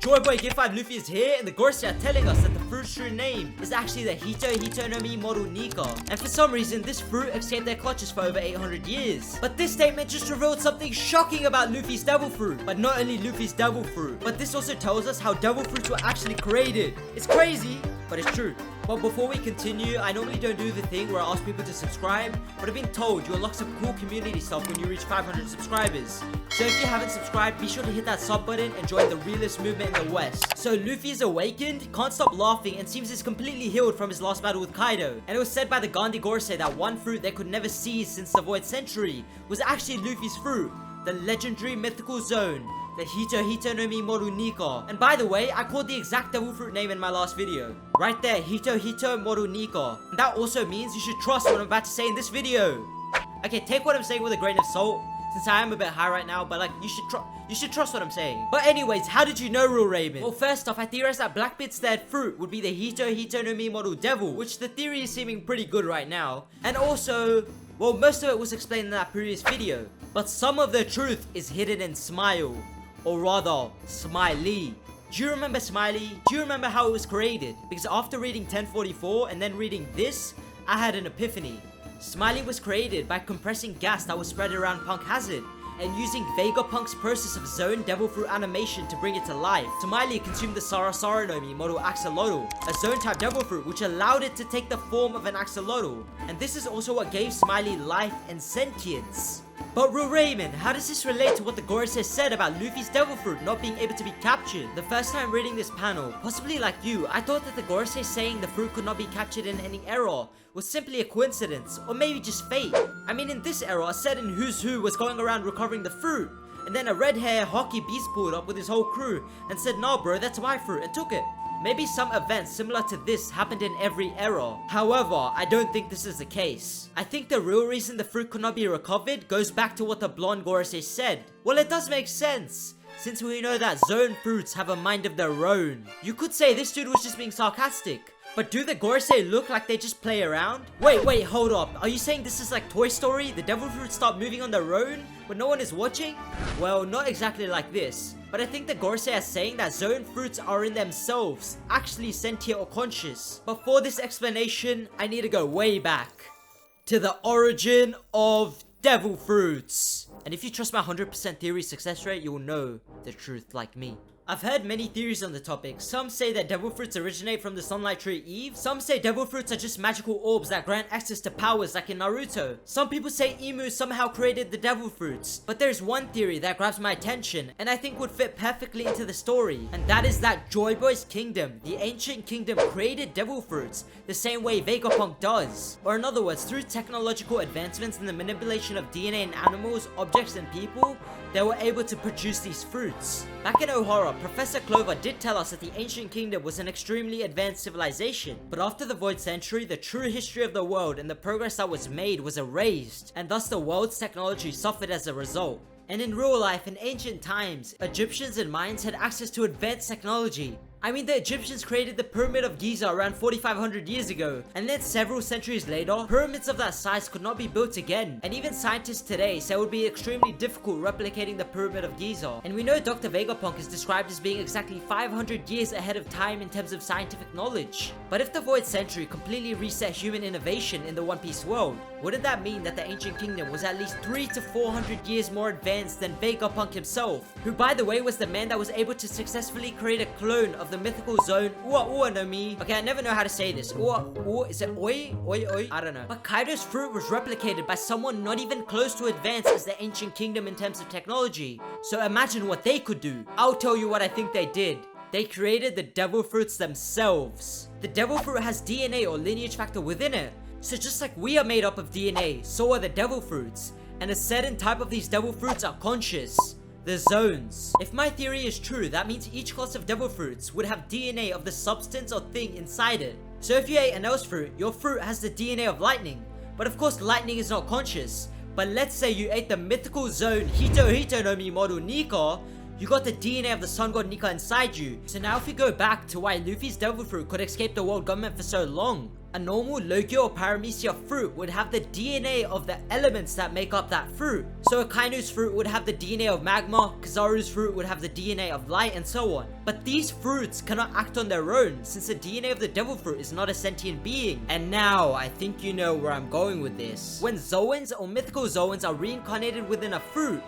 Joyboy Gift 5 Luffy is here, and the Gorosei are telling us that the fruit's true name is actually the Hito no Mi Moru Nika. And for some reason, this fruit escaped their clutches for over 800 years. But this statement just revealed something shocking about Luffy's devil fruit. But not only Luffy's devil fruit, but this also tells us how devil fruits were actually created. It's crazy, but it's true. But before we continue, I normally don't do the thing where I ask people to subscribe, but I've been told you'll unlock some cool community stuff when you reach 500 subscribers. So if you haven't subscribed, be sure to hit that sub button and join the realist movement in the West. So Luffy is awakened, can't stop laughing, and seems is completely healed from his last battle with Kaido. And it was said by the Gandhi Gorosei that one fruit they could never seize since the Void Century was actually Luffy's fruit, the legendary mythical Zoan, the Hito no Mi Moru Nika. And by the way, I called the exact devil fruit name in my last video. Right there, Hito Moru Nika. And that also means you should trust what I'm about to say in this video. Okay, take what I'm saying with a grain of salt, since I am a bit high right now, but like, you should trust what I'm saying. But anyways, how did you know, Real Raven? Well, first off, I theorized that Blackbeard's third fruit would be the Hito no Mi Moru Devil, which the theory is seeming pretty good right now. And also, well, most of it was explained in that previous video, but some of the truth is hidden in Smile. Or rather, Smiley. Do you remember Smiley? Do you remember how it was created? Because after reading 1044 and then reading this, I had an epiphany. Smiley was created by compressing gas that was spread around Punk Hazard and using Vegapunk's process of Zoan Devil Fruit animation to bring it to life. Smiley consumed the Sarasara no Mi Moru Axolotl, a Zoan type Devil Fruit which allowed it to take the form of an axolotl. And this is also what gave Smiley life and sentience. But Real Raymond, how does this relate to what the Gorosei said about Luffy's devil fruit not being able to be captured? The first time reading this panel, possibly like you, I thought that the Gorosei saying the fruit could not be captured in any era was simply a coincidence, or maybe just fate. I mean, in this era, a certain Who's Who was going around recovering the fruit, and then a red-haired hockey beast pulled up with his whole crew and said, "Nah bro, that's my fruit," and took it. Maybe some events similar to this happened in every era. However, I don't think this is the case. I think the real reason the fruit could not be recovered goes back to what the blonde Gorosei said. Well, it does make sense, since we know that Zoan fruits have a mind of their own. You could say this dude was just being sarcastic. But do the Gorosei look like they just play around? Wait, hold up. Are you saying this is like Toy Story? The devil fruits start moving on their own, but no one is watching? Well, not exactly like this. But I think the Gorosei are saying that Zoan fruits are in themselves, actually sentient or conscious. But for this explanation, I need to go way back to the origin of devil fruits. And if you trust my 100% theory success rate, you'll know the truth like me. I've heard many theories on the topic. Some say that devil fruits originate from the sunlight tree Eve. Some say devil fruits are just magical orbs that grant access to powers like in Naruto. Some people say Emu somehow created the devil fruits. But there's one theory that grabs my attention and I think would fit perfectly into the story. And that is that Joyboy's kingdom, the ancient kingdom, created devil fruits the same way Vegapunk does. Or in other words, through technological advancements in the manipulation of DNA in animals, objects and people, they were able to produce these fruits. Back in Ohara, Professor Clover did tell us that the ancient kingdom was an extremely advanced civilization, but after the Void Century, the true history of the world and the progress that was made was erased, and thus the world's technology suffered as a result. And in real life, in ancient times, Egyptians and Mayans had access to advanced technology. I mean, the Egyptians created the Pyramid of Giza around 4,500 years ago, and then several centuries later, pyramids of that size could not be built again. And even scientists today say it would be extremely difficult replicating the Pyramid of Giza. And we know Dr. Vegapunk is described as being exactly 500 years ahead of time in terms of scientific knowledge. But if the Void Century completely reset human innovation in the One Piece world, wouldn't that mean that the ancient kingdom was at least 300 to 400 years more advanced than Vegapunk himself, who by the way was the man that was able to successfully create a clone of the mythical Zoan Ua no Mi. Okay, I never know how to say this. Is it Oi? I don't know. But Kaido's fruit was replicated by someone not even close to advanced as the ancient kingdom in terms of technology. So imagine what they could do. I'll tell you what I think they did. They created the devil fruits themselves. The devil fruit has DNA or lineage factor within it. So just like we are made up of DNA, so are the devil fruits. And a certain type of these devil fruits are conscious. The Zoans. If my theory is true, that means each class of devil fruits would have DNA of the substance or thing inside it. So if you ate an else fruit, your fruit has the DNA of lightning. But of course lightning is not conscious. But let's say you ate the mythical Zoan Hito no Mi Moru Nika, you got the DNA of the sun god Nika inside you. So now if we go back to why Luffy's devil fruit could escape the world government for so long, a normal Logia or Paramecia fruit would have the DNA of the elements that make up that fruit. So Akainu's fruit would have the DNA of magma, Kizaru's fruit would have the DNA of light, and so on. But these fruits cannot act on their own, since the DNA of the devil fruit is not a sentient being. And now, I think you know where I'm going with this. When Zoans or mythical Zoans are reincarnated within a fruit,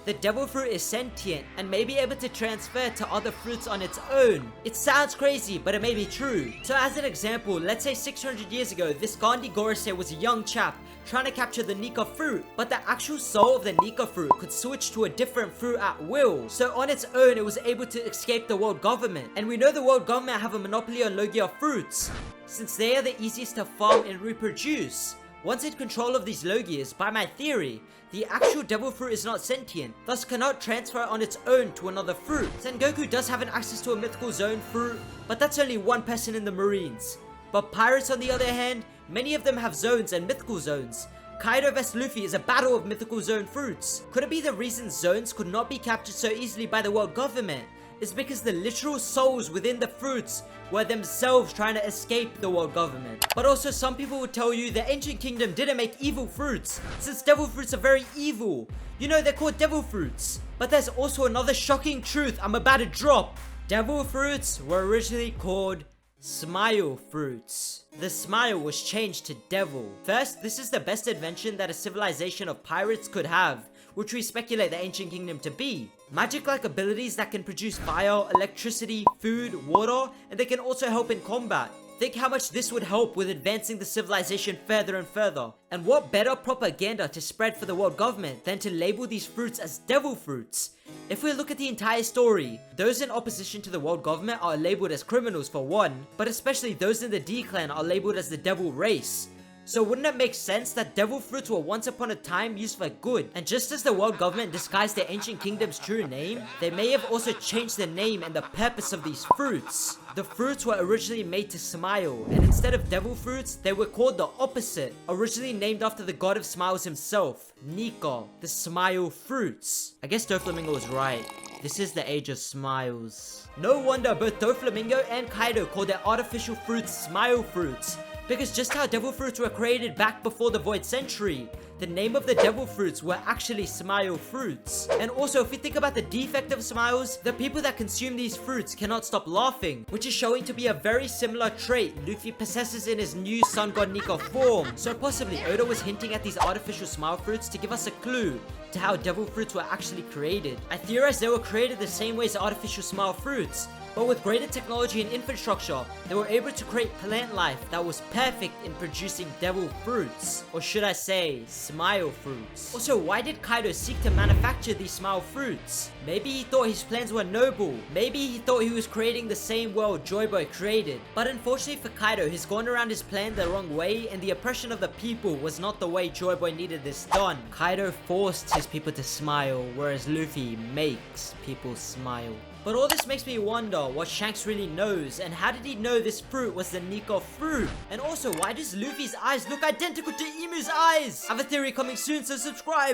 the devil fruit is sentient and may be able to transfer to other fruits on its own. It sounds crazy, but it may be true. So as an example, let's say 600 years ago, this Gandhi Gorosei was a young chap trying to capture the Nika fruit, but the actual soul of the Nika fruit could switch to a different fruit at will. So on its own, it was able to escape the world government. And we know the world government have a monopoly on Logia fruits, since they are the easiest to farm and reproduce. Once in control of these Logias, by my theory, the actual devil fruit is not sentient, thus cannot transfer on its own to another fruit. Sengoku does have an access to a mythical zone fruit, but that's only one person in the Marines. But pirates on the other hand, many of them have zones and mythical zones. Kaido vs Luffy is a battle of mythical zone fruits. Could it be the reason zones could not be captured so easily by the world government is because the literal souls within the fruits were themselves trying to escape the world government? But also some people would tell you the ancient kingdom didn't make evil fruits, since devil fruits are very evil. You know, they're called devil fruits. But there's also another shocking truth I'm about to drop. Devil fruits were originally called Smile fruits. The smile was changed to devil. First, this is the best invention that a civilization of pirates could have, which we speculate the ancient kingdom to be. Magic-like abilities that can produce fire, electricity, food, water, and they can also help in combat. Think how much this would help with advancing the civilization further and further. And what better propaganda to spread for the world government than to label these fruits as devil fruits? If we look at the entire story, those in opposition to the world government are labeled as criminals for one, but especially those in the D clan are labeled as the devil race. So wouldn't it make sense that devil fruits were once upon a time used for good? And just as the world government disguised their ancient kingdom's true name, they may have also changed the name and the purpose of these fruits. The fruits were originally made to smile, and instead of devil fruits, they were called the opposite, originally named after the god of smiles himself, Nika, the smile fruits. I guess Doflamingo was right. This is the age of smiles. No wonder both Doflamingo and Kaido called their artificial fruits smile fruits, because just how devil fruits were created back before the Void Century, the name of the devil fruits were actually smile fruits. And also, if you think about the defect of smiles, the people that consume these fruits cannot stop laughing, which is showing to be a very similar trait Luffy possesses in his new Sun God Nika form. So possibly Oda was hinting at these artificial smile fruits to give us a clue to how devil fruits were actually created. I theorize they were created the same way as artificial smile fruits, but with greater technology and infrastructure, they were able to create plant life that was perfect in producing devil fruits. Or should I say, smile fruits. Also, why did Kaido seek to manufacture these smile fruits? Maybe he thought his plans were noble. Maybe he thought he was creating the same world Joyboy created. But unfortunately for Kaido, he's gone around his plan the wrong way, and the oppression of the people was not the way Joyboy needed this done. Kaido forced his people to smile, whereas Luffy makes people smile. But all this makes me wonder what Shanks really knows, and how did he know this fruit was the Nika fruit? And also, why does Luffy's eyes look identical to Emu's eyes? I have a theory coming soon, so subscribe!